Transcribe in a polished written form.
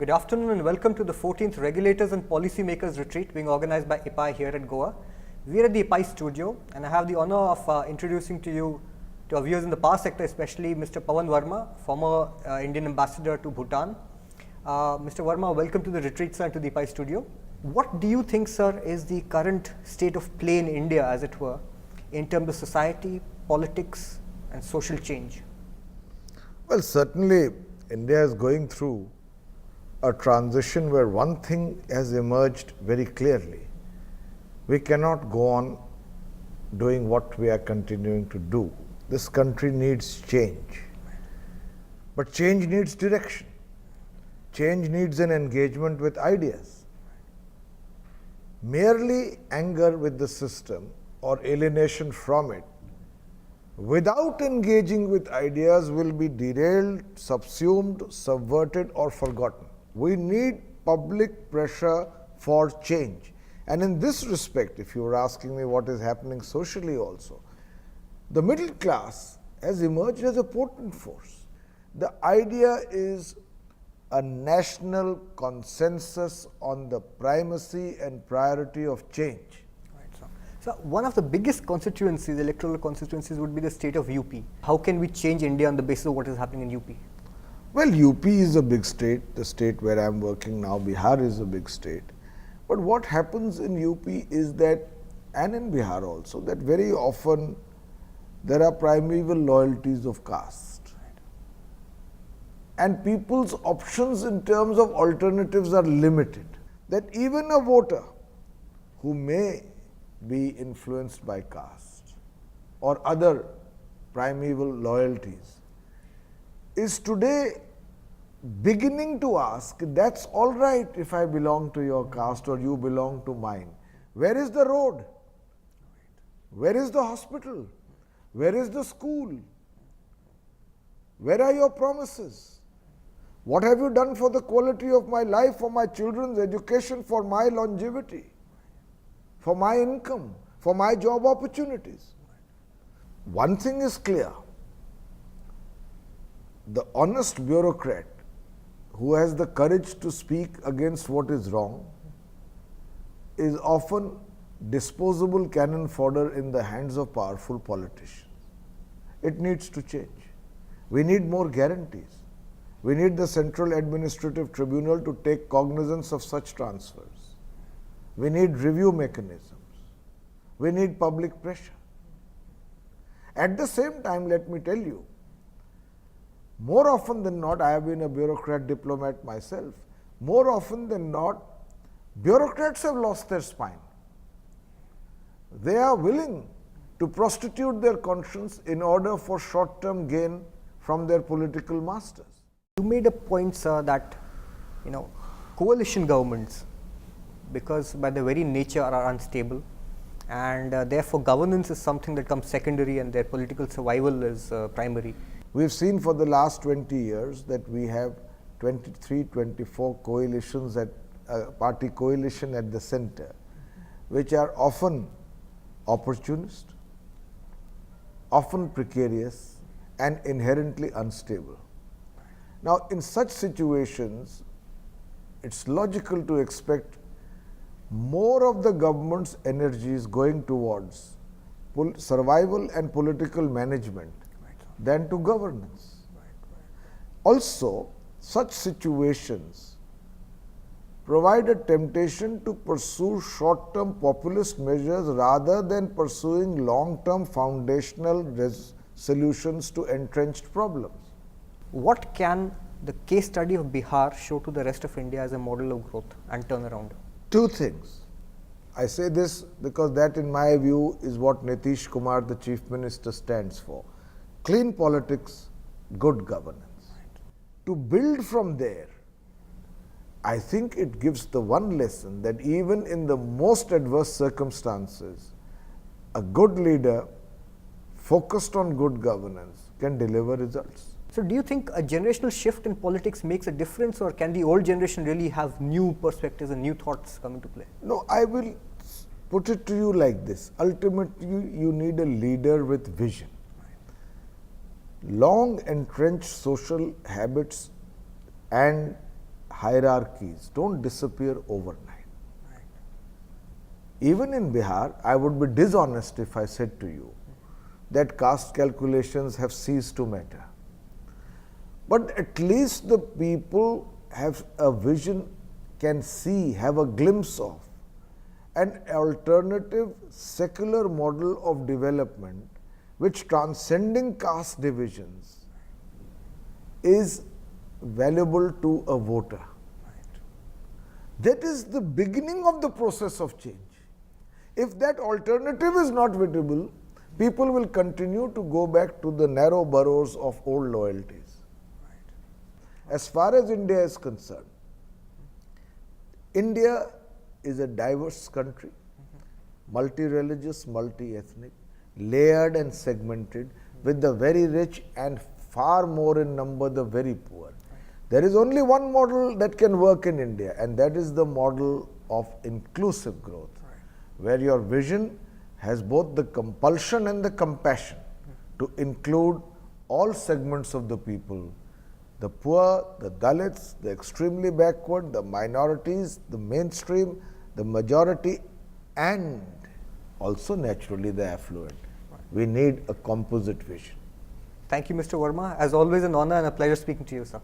Good afternoon and welcome to the 14th Regulators and Policymakers Retreat being organized by IPAI here at Goa. We are at the IPAI studio and I have the honor of introducing to our viewers in the power sector, especially Mr. Pawan Verma, former Indian ambassador to Bhutan. Mr. Verma, welcome to the retreat, sir, and to the IPAI studio. What do you think, sir, is the current state of play in India, as it were, in terms of society, politics and social change? Well, certainly India is going through a transition where one thing has emerged very clearly. We cannot go on doing what we are continuing to do. This country needs change. But change needs direction. Change needs an engagement with ideas. Merely anger with the system or alienation from it without engaging with ideas will be derailed, subsumed, subverted or forgotten. We need public pressure for change. And in this respect, if you were asking me what is happening socially also, the middle class has emerged as a potent force. The idea is a national consensus on the primacy and priority of change. So one of the biggest constituencies, electoral constituencies, would be the state of UP. How can we change India on the basis of what is happening in UP? Well, UP is a big state. The state where I am working now, Bihar, is a big state. But what happens in UP is that, and in Bihar also, that very often there are primeval loyalties of caste. And people's options in terms of alternatives are limited. That even a voter who may be influenced by caste or other primeval loyalties is today beginning to ask, that's all right if I belong to your caste or you belong to mine. Where is the road? Where is the hospital? Where is the school? Where are your promises? What have you done for the quality of my life, for my children's education, for my longevity, for my income, for my job opportunities? One thing is clear. The honest bureaucrat who has the courage to speak against what is wrong is often disposable cannon fodder in the hands of powerful politicians. It needs to change. We need more guarantees. We need the Central Administrative Tribunal to take cognizance of such transfers. We need review mechanisms. We need public pressure. At the same time, let me tell you, more often than not, I have been a bureaucrat diplomat myself, more often than not, bureaucrats have lost their spine. They are willing to prostitute their conscience in order for short-term gain from their political masters. You made a point, sir, that coalition governments, because by their very nature are unstable, and therefore governance is something that comes secondary and their political survival is primary. We've seen for the last 20 years that we have 23, 24 coalitions at party coalition at the center, which are often opportunist, often precarious and inherently unstable. Now, in such situations, it's logical to expect more of the government's energies going towards survival and political management than to governance. Also, such situations provide a temptation to pursue short-term populist measures rather than pursuing long-term foundational solutions to entrenched problems. What can the case study of Bihar show to the rest of India as a model of growth and turnaround? Two things. I say this because that, in my view, is what Nitish Kumar, the Chief Minister, stands for. Clean politics, good governance. To build from there, I think it gives the one lesson that even in the most adverse circumstances, a good leader focused on good governance can deliver results. So do you think a generational shift in politics makes a difference, or can the old generation really have new perspectives and new thoughts come into play? No, I will put it to you like this. Ultimately, you need a leader with vision. Long entrenched social habits and hierarchies don't disappear overnight. Even in Bihar, I would be dishonest if I said to you that caste calculations have ceased to matter. But at least the people have a vision, can see, have a glimpse of an alternative secular model of development which, transcending caste divisions, is valuable to a voter. That is the beginning of the process of change. If that alternative is not visible, people will continue to go back to the narrow burrows of old loyalties. As far as India is concerned, India is a diverse country, multi-religious, multi-ethnic, layered and segmented, with the very rich and far more in number the very poor. There is only one model that can work in India, and that is the model of inclusive growth, where your vision has both the compulsion and the compassion to include all segments of the people, the poor, the Dalits, the extremely backward, the minorities, the mainstream, the majority, and also naturally the affluent. We need a composite vision. Thank you, Mr. Verma. As always, an honor and a pleasure speaking to you, sir.